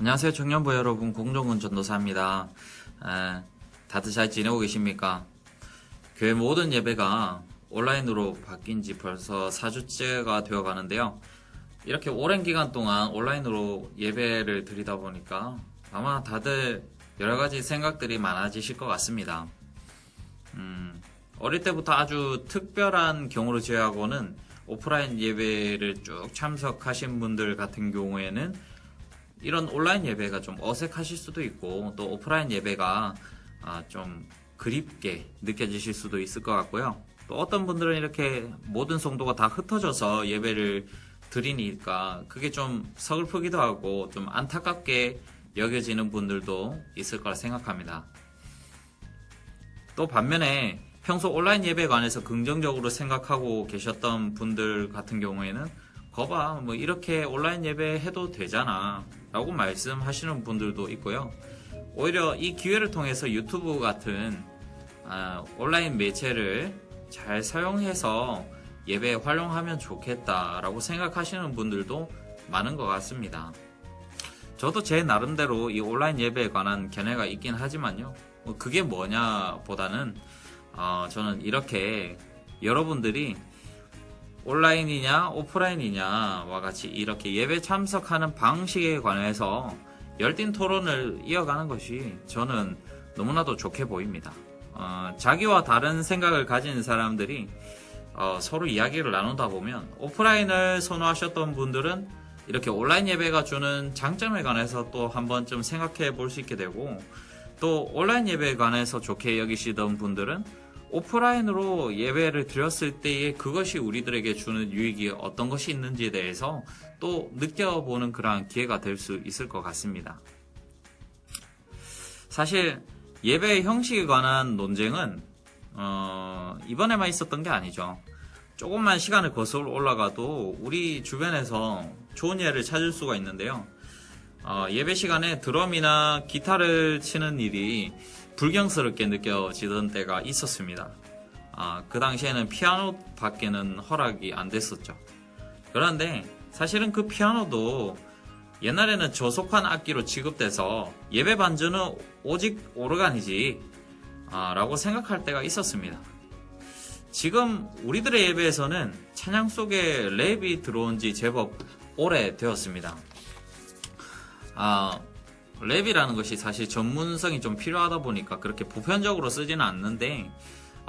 안녕하세요 청년부 여러분, 공정근 전도사입니다. 다들 잘 지내고 계십니까? 교회 모든 예배가 온라인으로 바뀐 지 벌써 4주째가 되어 가는데요. 이렇게 오랜 기간 동안 온라인으로 예배를 드리다 보니까 아마 다들 여러 가지 생각들이 많아지실 것 같습니다. 어릴 때부터 아주 특별한 경우를 제외하고는 오프라인 예배를 쭉 참석하신 분들 같은 경우에는 이런 온라인 예배가 좀 어색하실 수도 있고, 또 오프라인 예배가 좀 그립게 느껴지실 수도 있을 것 같고요. 또 어떤 분들은 이렇게 모든 성도가 다 흩어져서 예배를 드리니까 그게 좀 서글프기도 하고 좀 안타깝게 여겨지는 분들도 있을 거라 생각합니다. 또 반면에 평소 온라인 예배에 관해서 긍정적으로 생각하고 계셨던 분들 같은 경우에는 거봐, 뭐 이렇게 온라인 예배 해도 되잖아 라고 말씀하시는 분들도 있고요. 오히려 이 기회를 통해서 유튜브 같은 온라인 매체를 잘 사용해서 예배에 활용하면 좋겠다라고 생각하시는 분들도 많은 것 같습니다. 저도 제 나름대로 이 온라인 예배에 관한 견해가 있긴 하지만요, 그게 뭐냐 보다는 저는 이렇게 여러분들이 온라인이냐 오프라인이냐와 같이 이렇게 예배 참석하는 방식에 관해서 열띤 토론을 이어가는 것이 저는 너무나도 좋게 보입니다. 자기와 다른 생각을 가진 사람들이 서로 이야기를 나누다 보면 오프라인을 선호하셨던 분들은 이렇게 온라인 예배가 주는 장점에 관해서 또 한 번쯤 생각해 볼 수 있게 되고, 또 온라인 예배에 관해서 좋게 여기시던 분들은 오프라인으로 예배를 드렸을 때에 그것이 우리들에게 주는 유익이 어떤 것이 있는지에 대해서 또 느껴보는 그러한 기회가 될 수 있을 것 같습니다. 사실 예배의 형식에 관한 논쟁은 이번에만 있었던 게 아니죠. 조금만 시간을 거슬러 올라가도 우리 주변에서 좋은 예를 찾을 수가 있는데요. 예배 시간에 드럼이나 기타를 치는 일이 불경스럽게 느껴지던 때가 있었습니다. 그 당시에는 피아노 밖에는 허락이 안 됐었죠. 그런데 사실은 그 피아노도 옛날에는 저속한 악기로 취급돼서 예배 반주는 오직 오르간이지 라고 생각할 때가 있었습니다. 지금 우리들의 예배에서는 찬양 속에 랩이 들어온 지 제법 오래되었습니다. 랩이라는 것이 사실 전문성이 좀 필요하다 보니까 그렇게 보편적으로 쓰지는 않는데,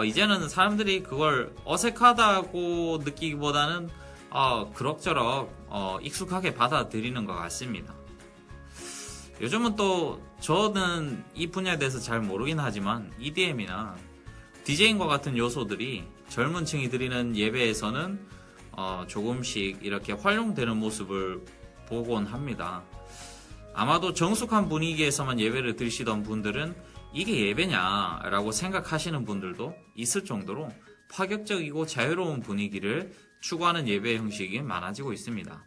이제는 사람들이 그걸 어색하다고 느끼기보다는 그럭저럭 익숙하게 받아들이는 것 같습니다. 요즘은 또 저는 이 분야에 대해서 잘 모르긴 하지만 EDM이나 DJing과 같은 요소들이 젊은 층이 드리는 예배에서는 조금씩 이렇게 활용되는 모습을 보곤 합니다. 아마도 정숙한 분위기에서만 예배를 드리시던 분들은 이게 예배냐 라고 생각하시는 분들도 있을 정도로 파격적이고 자유로운 분위기를 추구하는 예배 형식이 많아지고 있습니다.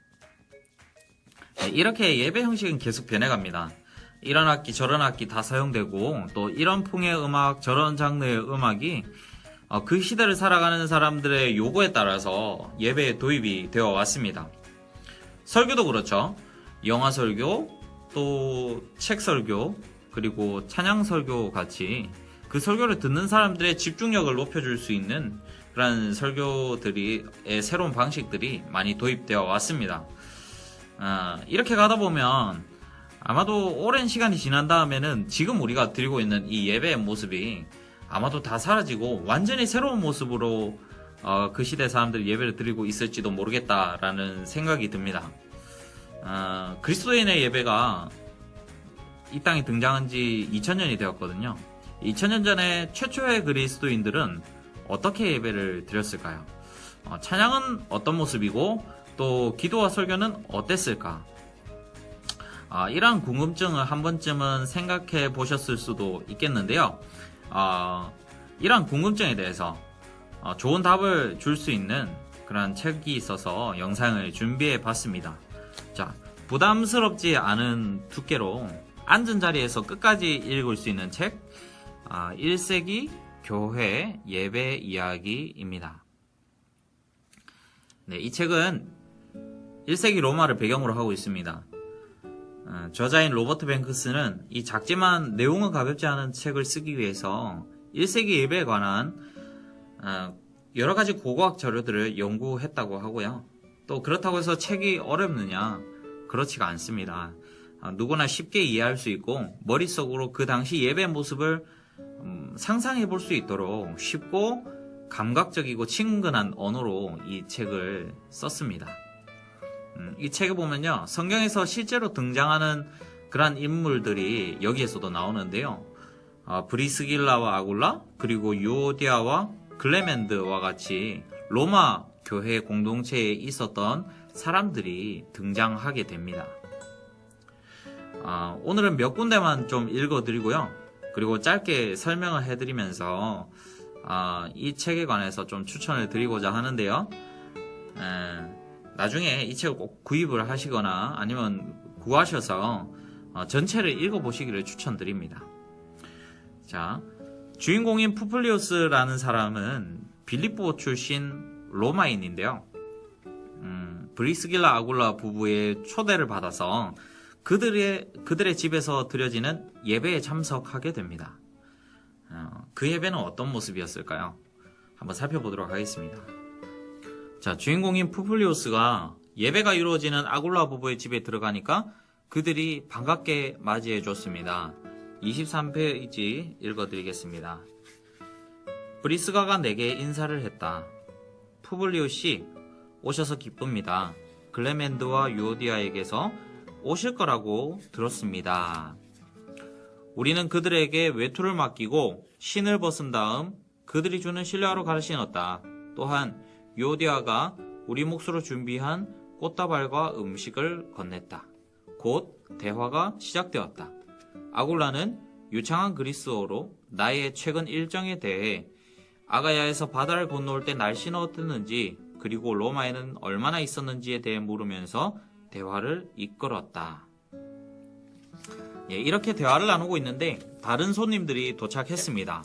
이렇게 예배 형식은 계속 변해갑니다. 이런 악기 저런 악기 다 사용되고, 또 이런 풍의 음악 저런 장르의 음악이 그 시대를 살아가는 사람들의 요구에 따라서 예배에 도입이 되어 왔습니다. 설교도 그렇죠. 영화 설교, 또 책 설교, 그리고 찬양 설교 같이 그 설교를 듣는 사람들의 집중력을 높여줄 수 있는 그런 설교들이 새로운 방식들이 많이 도입되어 왔습니다. 이렇게 가다 보면 아마도 오랜 시간이 지난 다음에는 지금 우리가 드리고 있는 이 예배의 모습이 아마도 다 사라지고 완전히 새로운 모습으로 그 시대 사람들이 예배를 드리고 있을지도 모르겠다라는 생각이 듭니다. 그리스도인의 예배가 이 땅에 등장한 지 2000년이 되었거든요. 2000년 전에 최초의 그리스도인들은 어떻게 예배를 드렸을까요? 찬양은 어떤 모습이고 또 기도와 설교는 어땠을까? 이러한 궁금증을 한 번쯤은 생각해 보셨을 수도 있겠는데요. 이러한 궁금증에 대해서 좋은 답을 줄 수 있는 그런 책이 있어서 영상을 준비해 봤습니다. 자, 부담스럽지 않은 두께로 앉은 자리에서 끝까지 읽을 수 있는 책, 1세기 교회 예배 이야기입니다. 네, 이 책은 1세기 로마를 배경으로 하고 있습니다. 저자인 로버트 뱅크스는 이 작지만 내용은 가볍지 않은 책을 쓰기 위해서 1세기 예배에 관한 여러 가지 고고학 자료들을 연구했다고 하고요. 또 그렇다고 해서 책이 어렵느냐? 그렇지가 않습니다. 누구나 쉽게 이해할 수 있고 머릿속으로 그 당시 예배 모습을 상상해 볼 수 있도록 쉽고 감각적이고 친근한 언어로 이 책을 썼습니다. 이 책을 보면요, 성경에서 실제로 등장하는 그러한 인물들이 여기에서도 나오는데요. 브리스길라와 아굴라, 그리고 유오디아와 글레멘드와 같이 로마 교회 공동체에 있었던 사람들이 등장하게 됩니다. 오늘은 몇 군데만 좀 읽어드리고요. 그리고 짧게 설명을 해드리면서 이 책에 관해서 좀 추천을 드리고자 하는데요. 나중에 이 책을 꼭 구입을 하시거나 아니면 구하셔서 전체를 읽어보시기를 추천드립니다. 자, 주인공인 푸플리우스라는 사람은 빌립보 출신 로마인인데요. 브리스길라 아굴라 부부의 초대를 받아서 그들의 집에서 드려지는 예배에 참석하게 됩니다. 그 예배는 어떤 모습이었을까요? 한번 살펴보도록 하겠습니다. 자, 주인공인 푸플리우스가 예배가 이루어지는 아굴라 부부의 집에 들어가니까 그들이 반갑게 맞이해 줬습니다. 23페이지 읽어드리겠습니다. 브리스가가 내게 인사를 했다. 푸블리우씨, 오셔서 기쁩니다. 글레멘드와 유오디아에게서 오실 거라고 들었습니다. 우리는 그들에게 외투를 맡기고 신을 벗은 다음 그들이 주는 신뢰하러 가르 신었다. 또한 유오디아가 우리 몫으로 준비한 꽃다발과 음식을 건넸다. 곧 대화가 시작되었다. 아굴라는 유창한 그리스어로 나의 최근 일정에 대해 아가야에서 바다를 건너올 때 날씨는 어땠는지 그리고 로마에는 얼마나 있었는지에 대해 물으면서 대화를 이끌었다. 이렇게 대화를 나누고 있는데 다른 손님들이 도착했습니다.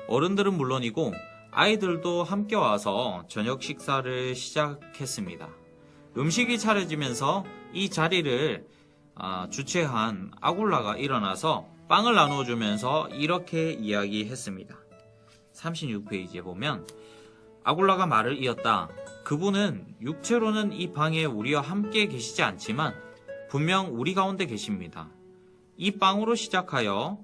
어른들은 물론이고 아이들도 함께 와서 저녁 식사를 시작했습니다. 음식이 차려지면서 이 자리를 주최한 아굴라가 일어나서 빵을 나누어 주면서 이렇게 이야기했습니다. 36페이지에 보면 아굴라가 말을 이었다. 그분은 육체로는 이 방에 우리와 함께 계시지 않지만 분명 우리 가운데 계십니다. 이 빵으로 시작하여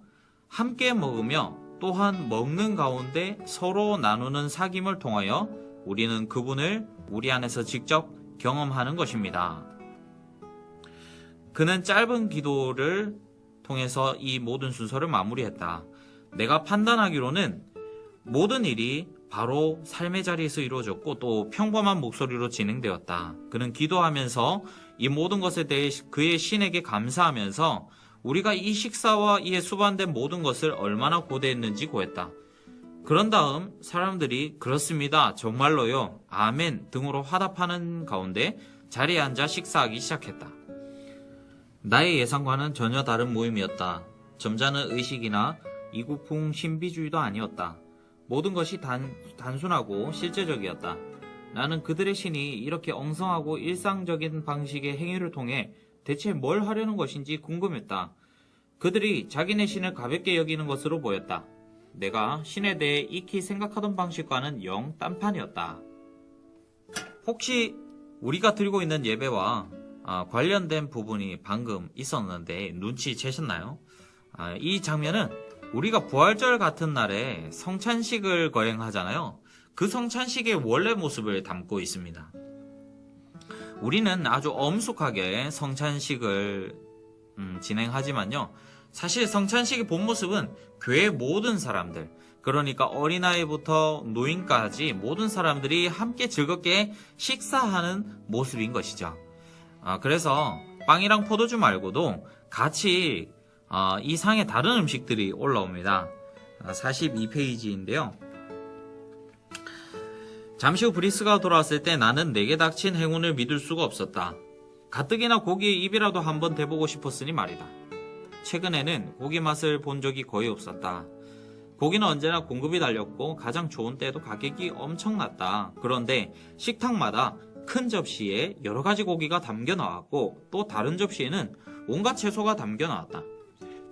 함께 먹으며 또한 먹는 가운데 서로 나누는 사귐을 통하여 우리는 그분을 우리 안에서 직접 경험하는 것입니다. 그는 짧은 기도를 통해서 이 모든 순서를 마무리했다. 내가 판단하기로는 모든 일이 바로 삶의 자리에서 이루어졌고 또 평범한 목소리로 진행되었다. 그는 기도하면서 이 모든 것에 대해 그의 신에게 감사하면서 우리가 이 식사와 이에 수반된 모든 것을 얼마나 고대했는지 고했다. 그런 다음 사람들이 그렇습니다. 정말로요. 아멘 등으로 화답하는 가운데 자리에 앉아 식사하기 시작했다. 나의 예상과는 전혀 다른 모임이었다. 점잖은 의식이나 이국풍 신비주의도 아니었다. 모든 것이 단순하고 실제적이었다. 나는 그들의 신이 이렇게 엉성하고 일상적인 방식의 행위를 통해 대체 뭘 하려는 것인지 궁금했다. 그들이 자기네 신을 가볍게 여기는 것으로 보였다. 내가 신에 대해 익히 생각하던 방식과는 영 딴판이었다. 혹시 우리가 드리고 있는 예배와 관련된 부분이 방금 있었는데 눈치채셨나요? 이 장면은 우리가 부활절 같은 날에 성찬식을 거행하잖아요. 그 성찬식의 원래 모습을 담고 있습니다. 우리는 아주 엄숙하게 성찬식을 진행하지만요. 사실 성찬식의 본 모습은 교회 모든 사람들, 그러니까 어린아이부터 노인까지 모든 사람들이 함께 즐겁게 식사하는 모습인 것이죠. 그래서 빵이랑 포도주 말고도 같이 이 상에 다른 음식들이 올라옵니다. 42페이지인데요. 잠시 후 브리스가 돌아왔을 때 나는 내게 닥친 행운을 믿을 수가 없었다. 가뜩이나 고기의 입이라도 한번 대보고 싶었으니 말이다. 최근에는 고기 맛을 본 적이 거의 없었다. 고기는 언제나 공급이 달렸고 가장 좋은 때에도 가격이 엄청났다. 그런데 식탁마다 큰 접시에 여러 가지 고기가 담겨 나왔고 또 다른 접시에는 온갖 채소가 담겨 나왔다.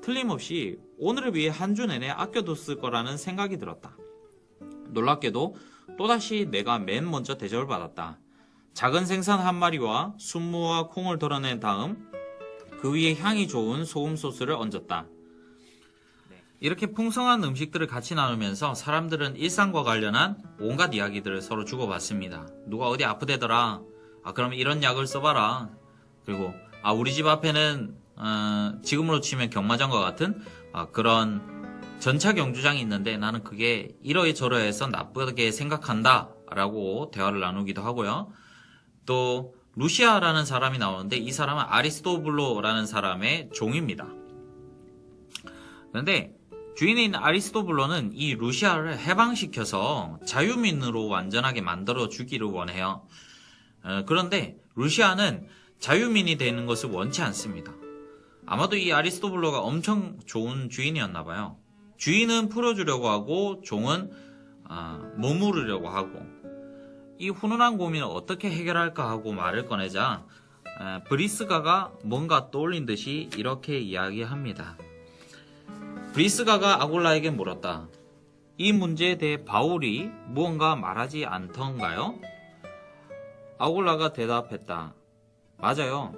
틀림없이 오늘을 위해 한 주 내내 아껴뒀을 거라는 생각이 들었다. 놀랍게도 또다시 내가 맨 먼저 대접을 받았다. 작은 생선 한 마리와 순무와 콩을 덜어낸 다음 그 위에 향이 좋은 소금 소스를 얹었다. 이렇게 풍성한 음식들을 같이 나누면서 사람들은 일상과 관련한 온갖 이야기들을 서로 주고받습니다. 누가 어디 아프대더라. 그럼 이런 약을 써봐라. 그리고 우리 집 앞에는 지금으로 치면 경마장과 같은 그런 전차 경주장이 있는데 나는 그게 이러저러해서 나쁘게 생각한다 라고 대화를 나누기도 하고요. 또 루시아라는 사람이 나오는데 이 사람은 아리스토블로라는 사람의 종입니다. 그런데 주인인 아리스토블로는 이 루시아를 해방시켜서 자유민으로 완전하게 만들어 주기를 원해요. 그런데 루시아는 자유민이 되는 것을 원치 않습니다. 아마도 이 아리스토블로가 엄청 좋은 주인이었나 봐요. 주인은 풀어주려고 하고 종은 머무르려고 하고, 이 훈훈한 고민을 어떻게 해결할까 하고 말을 꺼내자 브리스가가 뭔가 떠올린 듯이 이렇게 이야기합니다. 브리스가가 아굴라에게 물었다. 이 문제에 대해 바울이 무언가 말하지 않던가요? 아굴라가 대답했다. 맞아요.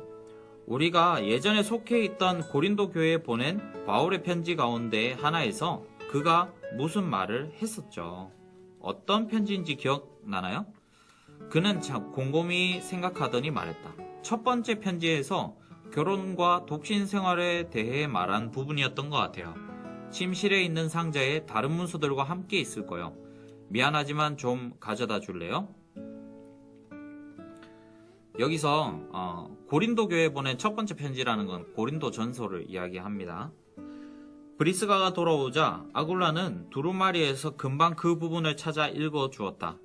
우리가 예전에 속해 있던 고린도 교회에 보낸 바울의 편지 가운데 하나에서 그가 무슨 말을 했었죠. 어떤 편지인지 기억나나요? 그는 참 곰곰이 생각하더니 말했다. 첫 번째 편지에서 결혼과 독신 생활에 대해 말한 부분이었던 것 같아요. 침실에 있는 상자에 다른 문서들과 함께 있을 거요. 미안하지만 좀 가져다 줄래요? 여기서 고린도 교회에 보낸 첫 번째 편지라는 건 고린도 전서를 이야기합니다. 브리스가가 돌아오자 아굴라는 두루마리에서 금방 그 부분을 찾아 읽어 주었다.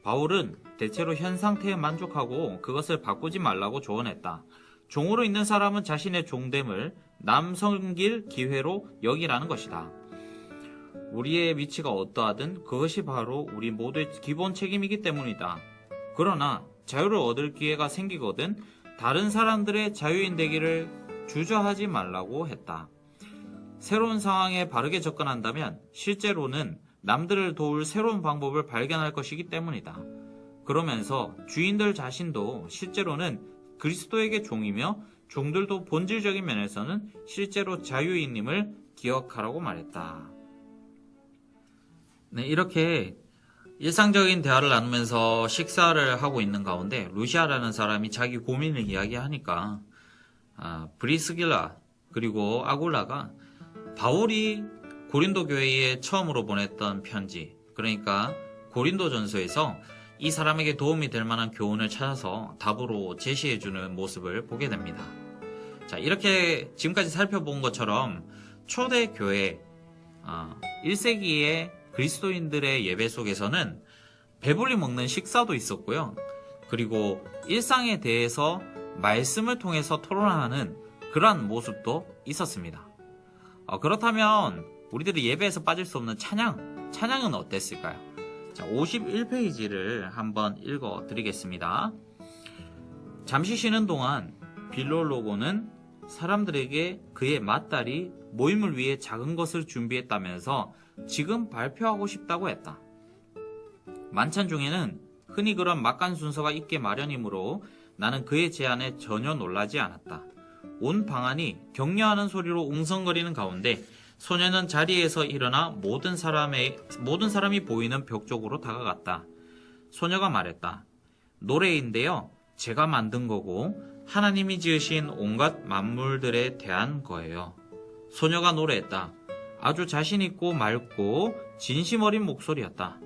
바울은 대체로 현 상태에 만족하고 그것을 바꾸지 말라고 조언했다. 종으로 있는 사람은 자신의 종됨을 남섬길 기회로 여기라는 것이다. 우리의 위치가 어떠하든 그것이 바로 우리 모두의 기본 책임이기 때문이다. 그러나 자유를 얻을 기회가 생기거든 다른 사람들의 자유인 되기를 주저하지 말라고 했다. 새로운 상황에 바르게 접근한다면 실제로는 남들을 도울 새로운 방법을 발견할 것이기 때문이다. 그러면서 주인들 자신도 실제로는 그리스도에게 종이며 종들도 본질적인 면에서는 실제로 자유인임을 기억하라고 말했다. 네, 이렇게 일상적인 대화를 나누면서 식사를 하고 있는 가운데 루시아라는 사람이 자기 고민을 이야기하니까 브리스길라 그리고 아굴라가 바울이 고린도 교회에 처음으로 보냈던 편지, 그러니까 고린도 전서에서 이 사람에게 도움이 될 만한 교훈을 찾아서 답으로 제시해주는 모습을 보게 됩니다. 자, 이렇게 지금까지 살펴본 것처럼 초대 교회 1세기의 그리스도인들의 예배 속에서는 배불리 먹는 식사도 있었고요. 그리고 일상에 대해서 말씀을 통해서 토론하는 그러한 모습도 있었습니다. 그렇다면 우리들이 예배에서 빠질 수 없는 찬양은 어땠을까요? 자, 51페이지를 한번 읽어 드리겠습니다. 잠시 쉬는 동안 빌롤로고는 사람들에게 그의 맏딸이 모임을 위해 작은 것을 준비했다면서 지금 발표하고 싶다고 했다. 만찬 중에는 흔히 그런 막간 순서가 있게 마련이므로 나는 그의 제안에 전혀 놀라지 않았다. 온 방안이 격려하는 소리로 웅성거리는 가운데 소녀는 자리에서 일어나 모든 사람이 보이는 벽 쪽으로 다가갔다. 소녀가 말했다. 노래인데요. 제가 만든 거고 하나님이 지으신 온갖 만물들에 대한 거예요. 소녀가 노래했다. 아주 자신있고 맑고 진심 어린 목소리였다.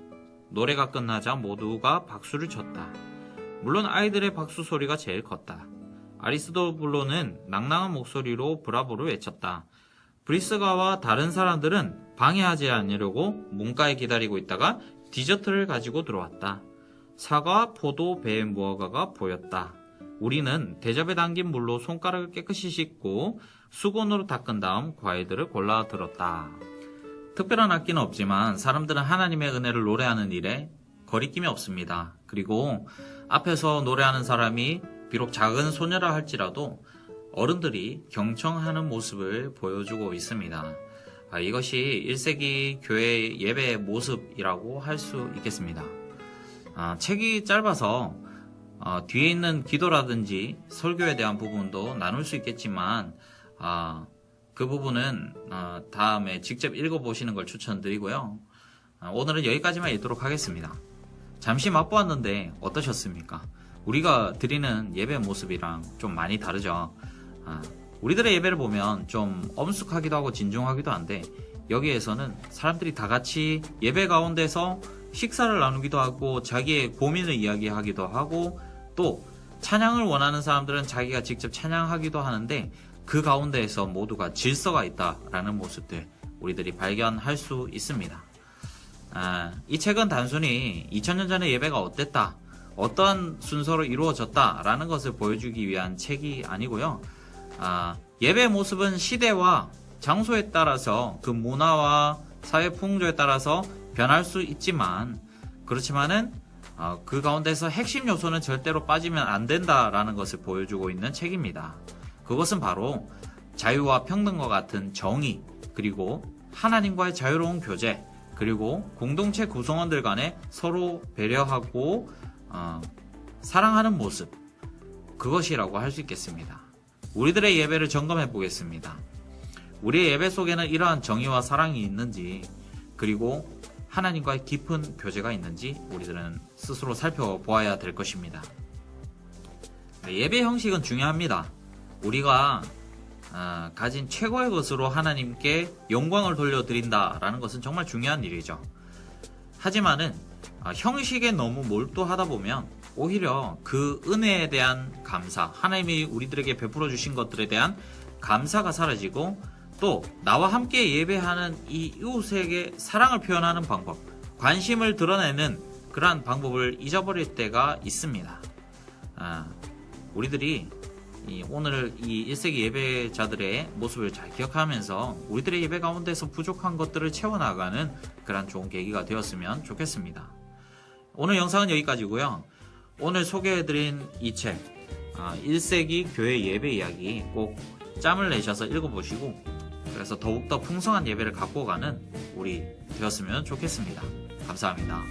노래가 끝나자 모두가 박수를 쳤다. 물론 아이들의 박수 소리가 제일 컸다. 아리스토블로는 낭낭한 목소리로 브라보를 외쳤다. 브리스가와 다른 사람들은 방해하지 않으려고 문가에 기다리고 있다가 디저트를 가지고 들어왔다. 사과, 포도, 배, 무화과가 보였다. 우리는 대접에 담긴 물로 손가락을 깨끗이 씻고 수건으로 닦은 다음 과일들을 골라 들었다. 특별한 악기는 없지만 사람들은 하나님의 은혜를 노래하는 일에 거리낌이 없습니다. 그리고 앞에서 노래하는 사람이 비록 작은 소녀라 할지라도 어른들이 경청하는 모습을 보여주고 있습니다. 이것이 1세기 교회 예배의 모습이라고 할 수 있겠습니다. 책이 짧아서 뒤에 있는 기도라든지 설교에 대한 부분도 나눌 수 있겠지만 그 부분은 다음에 직접 읽어보시는 걸 추천드리고요. 오늘은 여기까지만 읽도록 하겠습니다. 잠시 맛보았는데 어떠셨습니까? 우리가 드리는 예배 모습이랑 좀 많이 다르죠. 우리들의 예배를 보면 좀 엄숙하기도 하고 진중하기도 한데 여기에서는 사람들이 다 같이 예배 가운데서 식사를 나누기도 하고 자기의 고민을 이야기하기도 하고 또 찬양을 원하는 사람들은 자기가 직접 찬양하기도 하는데 그 가운데에서 모두가 질서가 있다라는 모습들 우리들이 발견할 수 있습니다. 이 책은 단순히 2000년 전의 예배가 어땠다, 어떤 순서로 이루어졌다라는 것을 보여주기 위한 책이 아니고요. 예배의 모습은 시대와 장소에 따라서 그 문화와 사회 풍조에 따라서 변할 수 있지만 그렇지만은 그 가운데서 핵심 요소는 절대로 빠지면 안 된다라는 것을 보여주고 있는 책입니다. 그것은 바로 자유와 평등과 같은 정의, 그리고 하나님과의 자유로운 교제, 그리고 공동체 구성원들 간에 서로 배려하고 사랑하는 모습, 그것이라고 할 수 있겠습니다. 우리들의 예배를 점검해 보겠습니다. 우리의 예배 속에는 이러한 정의와 사랑이 있는지, 그리고 하나님과의 깊은 교제가 있는지 우리들은 스스로 살펴보아야 될 것입니다. 예배 형식은 중요합니다. 우리가 가진 최고의 것으로 하나님께 영광을 돌려드린다라는 것은 정말 중요한 일이죠. 하지만은 형식에 너무 몰두하다 보면 오히려 그 은혜에 대한 감사, 하나님이 우리들에게 베풀어 주신 것들에 대한 감사가 사라지고 또 나와 함께 예배하는 이 이웃에게 사랑을 표현하는 방법, 관심을 드러내는 그러한 방법을 잊어버릴 때가 있습니다. 우리들이 오늘 이 1세기 예배자들의 모습을 잘 기억하면서 우리들의 예배 가운데서 부족한 것들을 채워나가는 그런 좋은 계기가 되었으면 좋겠습니다. 오늘 영상은 여기까지고요. 오늘 소개해드린 이 책 1세기 교회 예배 이야기 꼭 짬을 내셔서 읽어보시고 그래서 더욱더 풍성한 예배를 갖고 가는 우리 되었으면 좋겠습니다. 감사합니다.